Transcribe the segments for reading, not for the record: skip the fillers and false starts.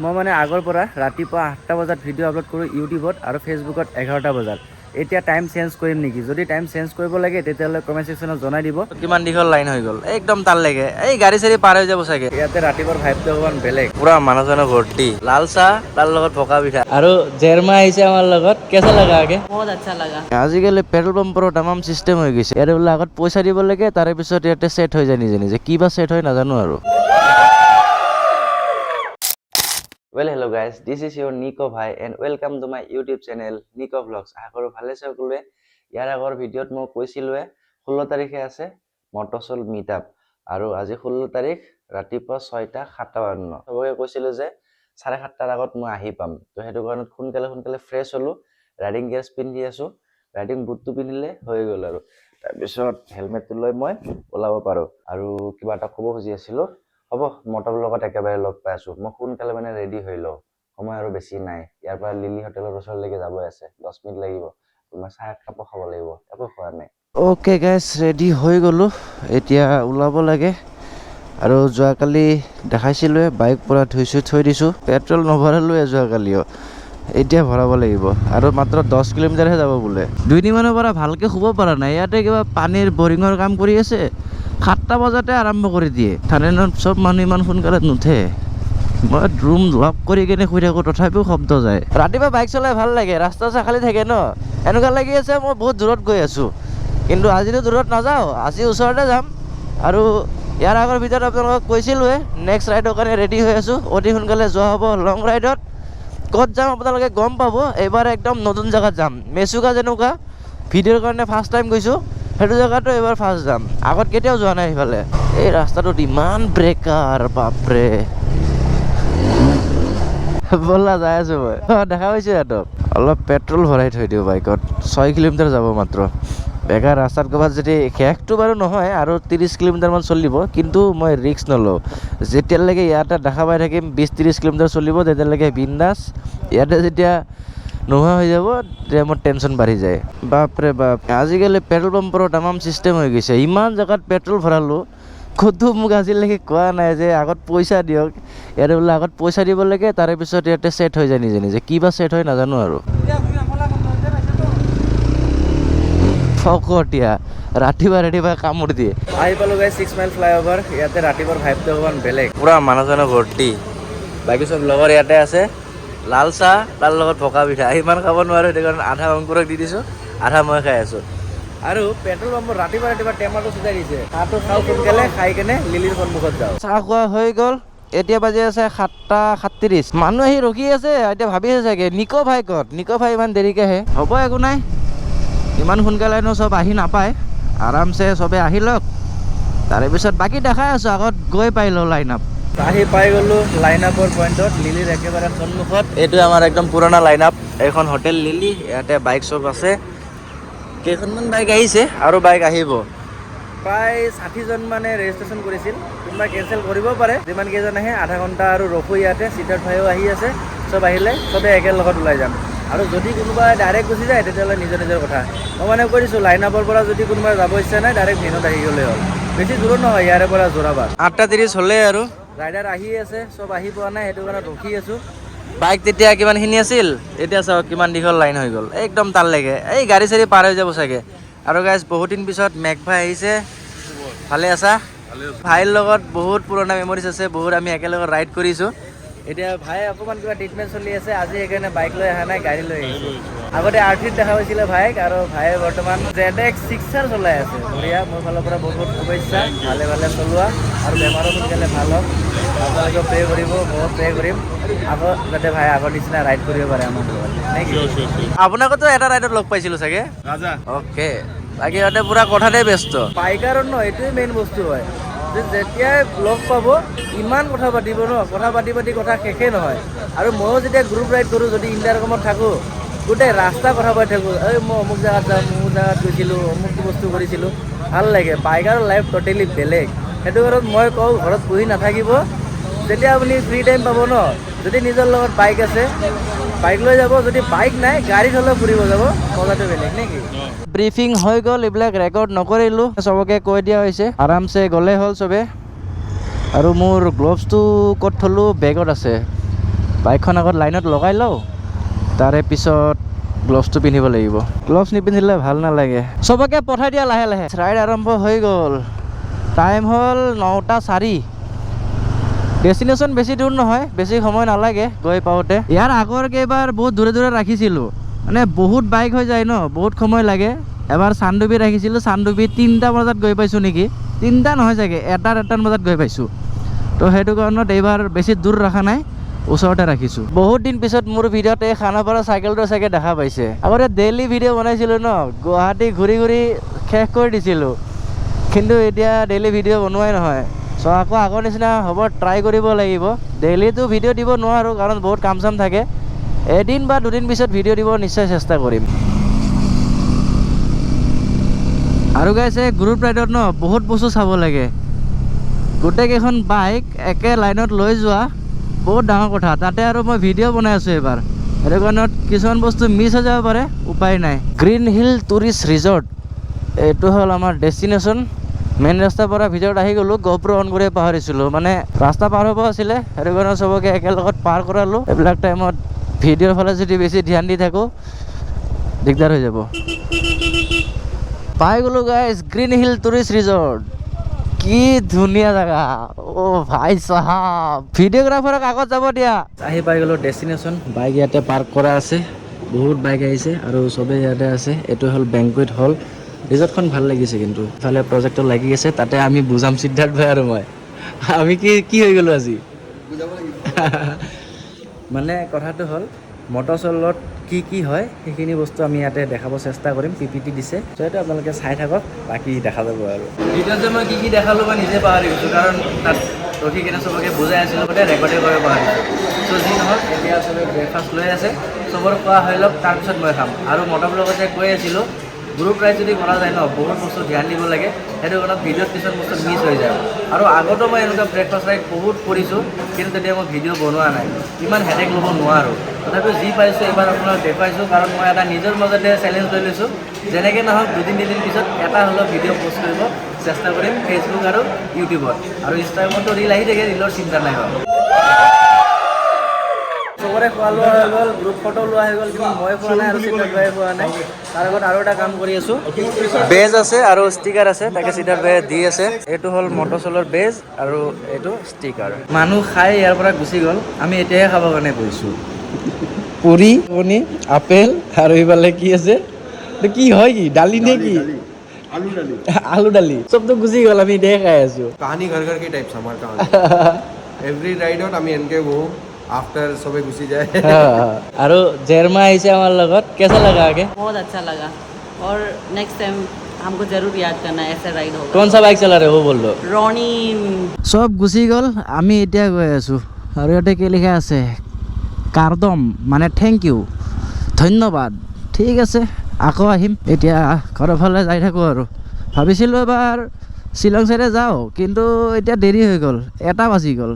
মই মানে আগৰ পৰা ৰাতিপুৱা 8টা বজাত ভিডিঅ' আপলোড কৰোঁ ইউটিউবত আৰু ফেচবুকত 11টা বজাত। এতিয়া টাইম চেঞ্জ কৰিম নেকি? যদি টাইম চেঞ্জ কৰিব লাগে তেতিয়াহ'লে কমেণ্ট ছেকশ্যনত জনাই দিব। কিমান দীঘল লাইন হৈ গ'ল, একদম তাল লাগে, এই গাড়ী চাড়ী পাৰ হৈ যাব চাগে। ইয়াতে ৰাতিপুৱাৰ ভাইবটো অকণমান বেলেগ, পুৰা মানুহজনৰ ভৰ্তি, লাল চাহ তাৰ লগত পকা পিঠা আৰু জেৰমা আহিছে আমাৰ লগত। কেঁচা লগা আগে बहुत अच्छा लगा। আজিকালি পেট্ৰল পাম্পৰ তামাম চিষ্টেম হৈ গৈছে। ইয়াতে বোলে আগত পইচা দিব লাগে, তাৰে পিছত ইয়াতে ছেট হৈ যায় নিজে নিজে। কিবা ছেট হয় নাজানো আৰু। Well, hello guys, this is your Nico Bhai and welcome to my YouTube channel Nico Vlogs. আশা কৰোঁ ভালে আছে সকলোৱে। ইয়াৰ আগৰ ভিডিঅ'ত মই কৈছিলোঁৱে 16 তাৰিখে আছে মটৰচল মিটআপ আৰু আজি 16 তাৰিখ ৰাতিপুৱা 6টা 57। চবকে কৈছিলোঁ যে 7:30টাৰ আগত মই আহি পাম, তো সেইটো কাৰণত সোনকালে ফ্ৰেছ হ'লোঁ, ৰাইডিং গিয়াৰ্ছ পিন্ধি আছোঁ, ৰাইডিং বুটটো পিন্ধিলে হৈ গ'ল আৰু তাৰপিছত হেলমেটটো লৈ মই ওলাব পাৰোঁ। আৰু কিবা এটা ক'ব খুজি আছিলোঁ, হ'ব মটৰ লগত একেবাৰে লগ পাই আছোঁ। মই সোনকালে মানে ৰেডি হৈ লওঁ, সময় আৰু বেছি নাই। ইয়াৰ পৰা লিলি হোটেলৰ ওচৰলৈকে যাবই আছে, 10 মিনিট লাগিব। মই চাহ একাপো খাব লাগিব, একো খোৱা নাই। অ'কে গাইছ, ৰেডি হৈ গ'লোঁ, এতিয়া ওলাব লাগে। আৰু যোৱাকালি দেখাইছিলোঁৱে বাইক পৰা থৈ দিছোঁ, পেট্ৰল নভৰালোৱে যোৱাকালিও, এতিয়া ভৰাব লাগিব। আৰু মাত্ৰ 10 কিলোমিটাৰহে যাব বোলে। 2 দিনমানৰ পৰা ভালকৈ শুব পৰা নাই। ইয়াতে কিবা পানীৰ বৰিঙৰ কাম কৰি আছে, 7টা বজাতে আৰম্ভ কৰি দিয়ে। ঠাণ্ডা চব মানুহ ইমান সোনকালে নুঠে। মই ৰুম লক কৰি কিনে শুই থাকোঁ, তথাপিও শব্দ যায়। ৰাতিপুৱা বাইক চলাই ভাল লাগে, ৰাস্তা খালী থাকে ন, এনেকুৱা লাগি আছে মই বহুত দূৰত গৈ আছোঁ। কিন্তু আজিতো দূৰত নাযাওঁ, আজি ওচৰতে যাম। আৰু ইয়াৰ আগৰ ভিতৰত আপোনালোকক কৈছিলোঁৱে নেক্সট ৰাইডৰ কাৰণে ৰেডি হৈ আছোঁ। অতি সোনকালে যোৱা হ'ব লং ৰাইডত। ক'ত যাম আপোনালোকে গম পাব। এইবাৰ একদম নতুন জেগাত যাম। মেচুকা যেনেকুৱা ভিডিঅ'ৰ কাৰণে ফাৰ্ষ্ট টাইম গৈছোঁ, সেইটো জেগাতো এইবাৰ ফাৰ্ষ্ট যাম। আগত কেতিয়াও যোৱা নাই সেইফালে। এই ৰাস্তাটোত ইমান ব্ৰেকাৰ, বাপৰে। ব'লা যাই আছোঁ মই, দেখা পাইছোঁ সিহঁতক। অলপ পেট্ৰল ভৰাই থৈ দিওঁ বাইকত, 6 কিলোমিটাৰ যাব মাত্ৰ। বেকাৰ ৰাস্তাত ক'ৰবাত যদি শেষটো বাৰু নহয়, আৰু 30 কিলোমিটাৰমান চলিব, কিন্তু মই ৰিস্ক নলওঁ। যেতিয়ালৈকে ইয়াতে দেখা পাই থাকিম 20-30 কিলোমিটাৰ চলিব, তেতিয়ালৈকে বিন্দাছ। ইয়াতে যেতিয়া নোহোৱা হৈ যাব তেতিয়া মোৰ টেনশ্যন বাঢ়ি যায়। বাপৰে বাপ, আজিকালি পেট্ৰল পাম্পৰ তামাম চিষ্টেম হৈ গৈছে। ইমান জেগাত পেট্ৰল ভৰালোঁ, ক'তো মোক আজিলৈকে কোৱা নাই যে আগত পইচা দিয়ক। ইয়াতে বোলে আগত পইচা দিব লাগে, তাৰে পিছত ইয়াতে ছেট হৈ যায় নিজে নিজে। কিবা ছেট হয় নাজানো আৰু। ফকটীয়া ৰাতিপুৱা কামুৰ দিয়ে। আহি পালোঁ গাইছ 6 মাইল ফ্লাইঅভাৰ। ইয়াতে ৰাতিপুৱাৰ ভাইবটো অকণমান বেলেগ, পুৰা মানুহজনৰ ভৰ্তি। বাকী চব লগৰ ইয়াতে আছে। লাল চাহ তাৰ লগত পকা পিঠা, ইমান খাব নোৱাৰোঁ, সেইটো কাৰণে আধা অংকুৰক দি দিছোঁ, আধা মই খাই আছোঁ। আৰু পেট্ৰল পাম্পত ৰাতিপুৱা টেমাটো ছুটাই দিছে। চাহটো খাওঁ সোনকালে, খাই কেনে লিলিৰ সন্মুখত যাওঁ। চাহ খোৱা হৈ গ'ল, এতিয়া বাজি আছে 7:37। মানুহ আহি ৰখি আছে, এতিয়া ভাবি আছে চাগে নিকো ভাই ক'ত, নিকো ভাই ইমান দেৰিকৈ আহে। হ'ব, একো নাই, ইমান সোনকালেনো চব আহি নাপায়, আৰামছে চবে আহি লওক, তাৰে পিছত বাকী দেখাই আছোঁ। আগত গৈ পাই লওঁ লাইন আপ। আহি পাই গ'লোঁ লাইন আপৰ পইণ্টত, লিলিৰ একেবাৰে সন্মুখত। এইটো আমাৰ একদম পুৰণা লাইন আপ, এইখন হোটেল লিলি। ইয়াতে বাইক চব আছে, কেইখনমান বাইক আহিছে আৰু বাইক আহিব। প্ৰায় 60জন মানে ৰেজিষ্ট্ৰেশ্যন কৰিছিল, কোনোবাই কেঞ্চেল কৰিব পাৰে। যিমান কেইজন আহে আধা ঘণ্টা আৰু ৰখোঁ ইয়াতে। সিদ্ধাৰ্থ ভাইও আহি আছে, চব আহিলে চবে একেলগত ওলাই যাম। আৰু যদি কোনোবাই ডাইৰেক্ট গুচি যায় তেতিয়াহ'লে নিজৰ কথা। মই মানে কৈ দিছোঁ, লাইন আপৰ পৰা যদি কোনোবাই যাব ইচ্ছা নাই, ডাইৰেক্ট ভেনত আহি গ'লেই হ'ল। বেছি দূৰত নহয় ইয়াৰে পৰা যোৰাবাট। 8:30 হ'লেই আৰু ৰাইডাৰ আহি আছে, চব আহি পোৱা নাই, সেইটো কাৰণে ৰখি আছোঁ। বাইক তেতিয়া কিমানখিনি আছিল, এতিয়া চাওক কিমান দীঘল লাইন হৈ গ'ল, একদম তাল লাগে, এই গাড়ী চাড়ী পাৰ হৈ যাব চাগে। আৰু গাইজ বহুত দিন পিছত মেঘ ভাই আহিছে। ভালে আছা? ভাইৰ লগত বহুত পুৰণা মেমৰিজ আছে, বহুত আমি একেলগে ৰাইড কৰিছোঁ। এতিয়া ভাই অকণমান কিবা ট্ৰিটমেণ্ট চলি আছে, আজি সেইকাৰণে বাইক লৈ অহা নাই, গাড়ী লৈ আহিছোঁ। আগতে R3 দেখা পাইছিলে ভাইক, আৰু ভাইয়ে বৰ্তমান ZX 6R চলাই আছে। বঢ়িয়া, মোৰ ফালৰ পৰা বহুত শুভেচ্ছা, ভালে চলোৱা আৰু বেমাৰো সোনকালে ভাল হওক। আপোনালোকেও প্ৰে কৰিব, ময়ো প্ৰে কৰিম আকৌ যাতে ভাই আগৰ নিচিনা ৰাইড কৰিব পাৰে আমাৰ লগত। আপোনাকতো এটা ৰাইডত লগ পাইছিলোঁ চাগে, ৰাজা। অ'কে, বাকী সিহঁতে পুৰা কথাতে ব্যস্ত। বাইকাৰৰ ন এইটোৱে মেইন বস্তু হয় যে যেতিয়াই লগ পাব ইমান কথা পাতিব ন, কথা পাতি কথা শেষেই নহয়। আৰু ময়ো যেতিয়া গ্ৰুপ ৰাইড কৰোঁ, যদি ইণ্টাৰকমত থাকোঁ, গোটেই ৰাস্তা কথা পাতি থাকোঁ। এই মই অমুক জেগাত যাম, অমুক জেগাত গৈছিলোঁ, অমুকটো বস্তু কৰিছিলোঁ। ভাল লাগে, বাইকাৰ লাইফ ট'টেলি বেলেগ। সেইটো কাৰণত মই কওঁ, ঘৰত বহি নাথাকিব, যেতিয়া আপুনি ফ্ৰী টাইম পাব ন, যদি নিজৰ লগত বাইক আছে বাইক লৈ যাব, যদি বাইক নাই গাড়ীত হ'লেও ফুৰিব যাব, মজাটো বেলেগ নেকি। ব্ৰিফিং হৈ গ'ল, এইবিলাক ৰেকৰ্ড নকৰিলোঁ, চবকে কৈ দিয়া হৈছে, আৰামছে গ'লেই হ'ল চবে। আৰু মোৰ গ্লভছটো ক'ত থলোঁ, বেগত আছে। বাইকখন আগত লাইনত লগাই লওঁ, তাৰে পিছত গ্লভছটো পিন্ধিব লাগিব। গ্লভছ নিপিন্ধিলে ভাল নালাগে। চবকে পঠাই দিয়া লাহে লাহে। ৰাইড আৰম্ভ হৈ গ'ল। টাইম হ'ল 9:04। ডেষ্টিনেশ্যন বেছি দূৰ নহয়, বেছি সময় নালাগে গৈ পাওঁতে। ইয়াৰ আগৰ কেইবাৰ বহুত দূৰে দূৰে ৰাখিছিলোঁ, মানে বহুত বাইক হৈ যায় ন, বহুত সময় লাগে। এবাৰ চানডুবি ৰাখিছিলোঁ, চানডুবি 3টা বজাত গৈ পাইছোঁ নেকি, 3টা নহয় চাগে, 1টামান বজাত গৈ পাইছোঁ। তো সেইটো কাৰণত এইবাৰ বেছি দূৰ ৰখা নাই, ওচৰতে ৰাখিছোঁ। বহুত দিন পিছত মোৰ ভিডিঅ'ত এই খানাপাৰা চাইকেলটো চাগে দেখা পাইছে। আগতে ডেইলি ভিডিঅ' বনাইছিলোঁ ন, গুৱাহাটী ঘূৰি ঘূৰি শেষ কৰি দিছিলোঁ, কিন্তু এতিয়া ডেইলি ভিডিঅ' বনোৱাই নহয়। চ' আকৌ আগৰ নিচিনা হ'ব ট্ৰাই কৰিব লাগিব। ডেইলিতো ভিডিঅ' দিব নোৱাৰোঁ, কাৰণ বহুত কাম চাম থাকে। এদিন বা দুদিন পিছত ভিডিঅ' দিব নিশ্চয় চেষ্টা কৰিম। আৰু গাইছ, এই গ্ৰুপ ৰাইডত ন বহুত বস্তু চাব লাগে। গোটেইকেইখন বাইক একে লাইনত লৈ যোৱা বহুত ডাঙৰ কথা। তাতে আৰু মই ভিডিঅ' বনাই আছোঁ এইবাৰ, সেইটো কাৰণত কিছুমান বস্তু মিছ হৈ যাব পাৰে, উপায় নাই। গ্ৰীণ হিল টুৰিষ্ট ৰিজৰ্ট, এইটো হ'ল আমাৰ ডেষ্টিনেশ্যন। মেইন ৰাস্তাৰ পৰা ভিতৰত আহি গ'লোঁ। GoPro অন কৰি পাহৰিছিলোঁ, মানে ৰাস্তা পাৰ হ'ব আছিলে, সেইটো কাৰণে চবকে একেলগত পাৰ কৰালোঁ। এইবিলাক টাইমত ভিডিঅ'ৰ ফালে যদি বেছি ধ্যান দি থাকোঁ, দিগদাৰ হৈ যাব। পাই গ'লোঁ guys, Green Hill Tourist Resort. কি ধুনীয়া জেগা, অ' ভাই চাহাব। ভিডিঅ'গ্ৰাফাৰক আগত যাব দিয়া। আহি পাই গ'লোঁ ডেষ্টিনেশ্যন। বাইক ইয়াতে পাৰ্ক কৰা আছে, বহুত বাইক আহিছে আৰু চবেই ইয়াতে আছে। এইটো হ'ল বেংকুৱেট হল। ৰিজৰ্টখন ভাল লাগিছে, কিন্তু ইফালে প্ৰজেক্টৰ লাগি আছে, তাতে আমি বুজাম, সিদ্ধাৰ্থ ভাই আৰু মই। আমি কি হৈ গ'লোঁ আজি। মানে কথাটো হ'ল, মটৰ চলত কি হয় সেইখিনি বস্তু আমি ইয়াতে দেখাব চেষ্টা কৰিম। PPT দিছে, চ' এইটো আপোনালোকে চাই থাকক, বাকী দেখা যাব আৰু। ভিডিঅ'ত যে মই কি দেখালোঁ মই নিজে পাহৰি গৈছোঁ, কাৰণ তাত ৰখি কিনে চবকে বুজাই আছিলোঁ, গোটেই ৰেকৰ্ডিং কৰিব পাহৰিছোঁ। চ' যি নহওক, এতিয়া চবে ব্ৰেকফাষ্ট লৈ আছে, চবৰ খোৱা হৈ লওক, তাৰপিছত মই খাম। আৰু মটৰ লগতে কৈ আছিলোঁ, গ্ৰুপ ৰাইড যদি কৰা যায় ন, বহুত বস্তু ধ্যান দিব লাগে। সেইটো কাৰণত ভিডিঅ'ত কিছুমান বস্তু মিছ হৈ যায়। আৰু আগতো মই এনেকুৱা ব্ৰেকফাষ্ট ৰাইড বহুত কৰিছোঁ, কিন্তু তেতিয়া মই ভিডিঅ' বনোৱা নাই, ইমান হেডেক ল'ব নোৱাৰোঁ। তথাপিও যি পাইছোঁ এইবাৰ আপোনাক দেখুৱাইছোঁ, কাৰণ মই এটা নিজৰ মাজতে চেলেঞ্জ লৈ লৈছোঁ। যেনেকৈ নহওক 2-3 দিন পিছত এটা হ'লেও ভিডিঅ' পষ্ট কৰিব চেষ্টা কৰিম, ফেচবুক আৰু ইউটিউবত। আৰু ইনষ্টাগ্ৰামতো ৰীল আহি থাকে, ৰীলৰ চিন্তা নাই বাৰু। চবৰে খোৱা লোৱা হৈ গ'ল, গ্ৰুপ ফটো লোৱা হৈ গ'ল, কিন্তু মই খোৱা নাই আৰু সিদ্ধাৰ্থ ভাইয়ে খোৱা নাই। তাৰ আগত আৰু এটা কাম কৰি আছোঁ, বেজ আছে আৰু ষ্টিকাৰ আছে, তাকে সিদ্ধাৰ্থ ভাইয়ে দি আছে। এইটো হ'ল মটৰচলৰ বেজ আৰু এইটো ষ্টিকাৰ। মানুহ খাই ইয়াৰ পৰা গুচি গ'ল, আমি এতিয়াহে খাবৰ কাৰণে বহিছোঁ। পুৰি, কণী, আপেল আৰু এইফালে কি আছে, কি হয়, কি দালি নে কি, আলু দালি, চবতো গুচি গ'ল, আমি এতিয়াহে খাই আছোঁ। কাহানি ঘৰ ঘৰ কি টাইপ আমাৰ কাহানি এভৰি ৰাইডত আমি এনেকে বহো, আফটাৰ সবে গুচি যায়। আৰু জেৰমা আহিছে আমাৰ লগত, কেঁচা লগা আগে? बहुत अच्छा लगा और नेक्स्ट टाइम हमको जरूर याद करना है, ऐसा राइड होगा। কোন চা বাইক চলা ৰে, ও বল দো। रॉनी চব গুচি গ'ল, আমি এতিয়া গৈ আছোঁ। আৰু ইয়াতে কি লিখা আছে, কাৰ্দম, মানে থেংক ইউ, ধন্যবাদ। ঠিক আছে, আকৌ আহিম। এতিয়া ঘৰৰ ফালে যাই থাকোঁ আৰু। ভাবিছিলোঁ এবাৰ শ্বিলং চাইডে যাওঁ, কিন্তু এতিয়া দেৰি হৈ গ'ল, 1টা বাজি গ'ল।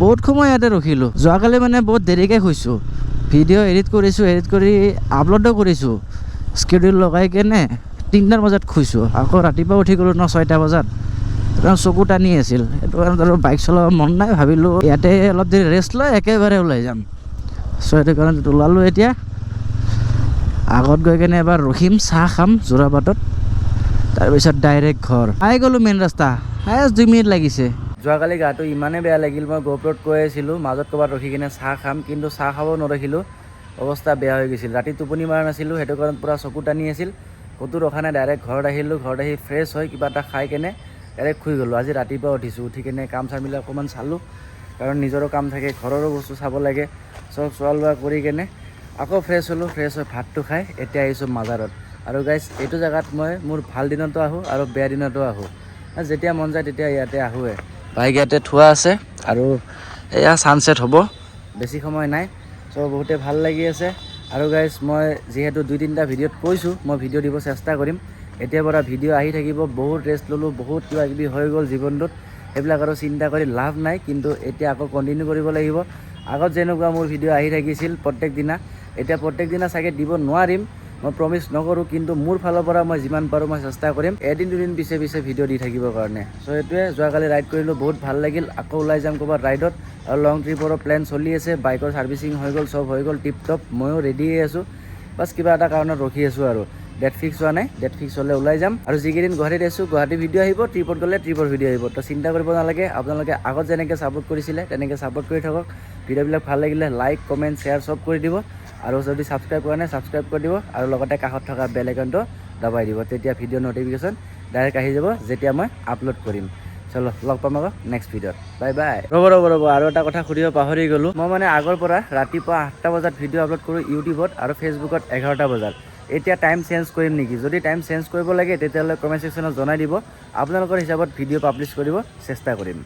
বহুত সময় ইয়াতে ৰখিলোঁ। যোৱাকালি মানে বহুত দেৰিকৈ শুইছোঁ, ভিডিঅ' এডিট কৰিছোঁ, এডিট কৰি আপলোডো কৰিছোঁ। স্কেডিউল লগাই কেনে 3টামান বজাত শুইছোঁ। আকৌ ৰাতিপুৱা উঠি গ'লোঁ ন 6টা বজাত, চকু টানি আছিল। সেইটো কাৰণত আৰু বাইক চলাব মন নাই, ভাবিলোঁ ইয়াতে অলপ দেৰি ৰেষ্ট লৈ একেবাৰে ওলাই যাম। চ' সেইটো কাৰণত ওলালোঁ। এতিয়া আগত গৈ কেনে এবাৰ ৰখিম, চাহ খাম যোৰাবাটত, তাৰপিছত ডাইৰেক্ট ঘৰ। আহি গ'লোঁ মেইন ৰাস্তা, হায়েষ্ট 2 মিনিট লাগিছে। যোৱাকালি গাটো ইমানেই বেয়া লাগিল, মই GoProত কৈ আছিলোঁ মাজত ক'ৰবাত ৰখি কিনে চাহ খাম, কিন্তু চাহ খাব নৰখিলোঁ, অৱস্থা বেয়া হৈ গৈছিল। ৰাতি টোপনি মৰা নাছিলোঁ, সেইটো কাৰণত পূৰা চকু টানি আছিল, ক'তো ৰখা নাই, ডাইৰেক্ট ঘৰত আহিলোঁ। ঘৰত আহি ফ্ৰেছ হৈ কিবা এটা খাই কেনে ডাইৰেক্ট শুই গ'লোঁ। আজি ৰাতিপুৱা উঠিছোঁ, উঠি কেনে কাম চামবিলাক অকণমান চালোঁ, কাৰণ নিজৰো কাম থাকে, ঘৰৰো বস্তু চাব লাগে। চব চোৱা লোৱা কৰি কেনে আকৌ ফ্ৰেছ হ'লোঁ, ফ্ৰেছ হৈ ভাতটো খাই এতিয়া আহিছোঁ মাজাৰত। আৰু গাইজ, এইটো জেগাত মই মোৰ ভাল দিনতো আহোঁ আৰু বেয়া দিনতো আহোঁ, যেতিয়া মন যায় তেতিয়া ইয়াতে আহোঁৱে। বাইক ইয়াতে থোৱা আছে আৰু এয়া ছানছেট হ'ব, বেছি সময় নাই। চ' বহুতে ভাল লাগি আছে। আৰু গাইজ, মই যিহেতু 2-3টা ভিডিঅ'ত কৈছোঁ মই ভিডিঅ' দিব চেষ্টা কৰিম, এতিয়াৰ পৰা ভিডিঅ' আহি থাকিব। বহুত ৰেষ্ট ল'লোঁ, বহুত কিবা কিবি হৈ গ'ল জীৱনটোত, সেইবিলাক আৰু চিন্তা কৰি লাভ নাই, কিন্তু এতিয়া আকৌ কণ্টিনিউ কৰিব লাগিব। আগত যেনেকুৱা মোৰ ভিডিঅ' আহি থাকিছিল প্ৰত্যেক দিনা, এতিয়া প্ৰত্যেক দিনা চাগে দিব নোৱাৰিম, মই প্ৰমিছ নকৰোঁ, কিন্তু মোৰ ফালৰ পৰা মই যিমান পাৰোঁ মই চেষ্টা কৰিম এদিন দুদিন পিছে ভিডিঅ' দি থাকিবৰ কাৰণে। চ' সেইটোৱে, যোৱাকালি ৰাইড কৰিলোঁ, বহুত ভাল লাগিল। আকৌ ওলাই যাম ক'ৰবাত ৰাইডত, আৰু লং ট্ৰিপৰো প্লেন চলি আছে। বাইকৰ ছাৰ্ভিচিং হৈ গ'ল, চব হৈ গ'ল টিপ টপ। ময়ো ৰেডিয়ে আছোঁ, বাছ কিবা এটা কাৰণত ৰখি আছোঁ আৰু। ডেট ফিক্স হোৱা নাই, ডেট ফিক্স হ'লে ওলাই যাম। আৰু যিকেইদিন গুৱাহাটীত আছোঁ, গুৱাহাটী ভিডিঅ' আহিব, ট্ৰিপত গ'লে ট্ৰিপৰ ভিডিঅ' আহিব। তো চিন্তা কৰিব নালাগে, আপোনালোকে আগত যেনেকৈ ছাপোৰ্ট কৰিছিলে তেনেকৈ ছাপোৰ্ট কৰি থাকক। ভিডিঅ'বিলাক ভাল লাগিলে লাইক কমেণ্ট শ্বেয়াৰ চব কৰি দিব, আৰু যদি ছাবস্ক্ৰাইব কৰা নাই ছাবস্ক্ৰাইব কৰি দিব, আৰু লগতে কাষত থকা বেল আইকনটো দবাই দিব। তেতিয়া ভিডিঅ' ন'টিফিকেশ্যন ডাইৰেক্ট আহি যাব যেতিয়া মই আপলোড কৰিম। চলো, লগ পাম আকৌ নেক্সট ভিডিঅ'ত। Bye bye. ৰ'ব, আৰু এটা কথা সুধিব পাহৰি গ'লোঁ। মই মানে আগৰ পৰা ৰাতিপুৱা 8টা বজাত ভিডিঅ' আপলোড কৰোঁ ইউটিউবত আৰু ফেচবুকত 11টা বজাত। এতিয়া টাইম চেঞ্জ কৰিম নেকি? যদি টাইম চেঞ্জ কৰিব লাগে তেতিয়াহ'লে কমেণ্ট ছেকশ্যনত জনাই দিব। আপোনালোকৰ হিচাপত ভিডিঅ' পাব্লিছ কৰিব চেষ্টা কৰিম।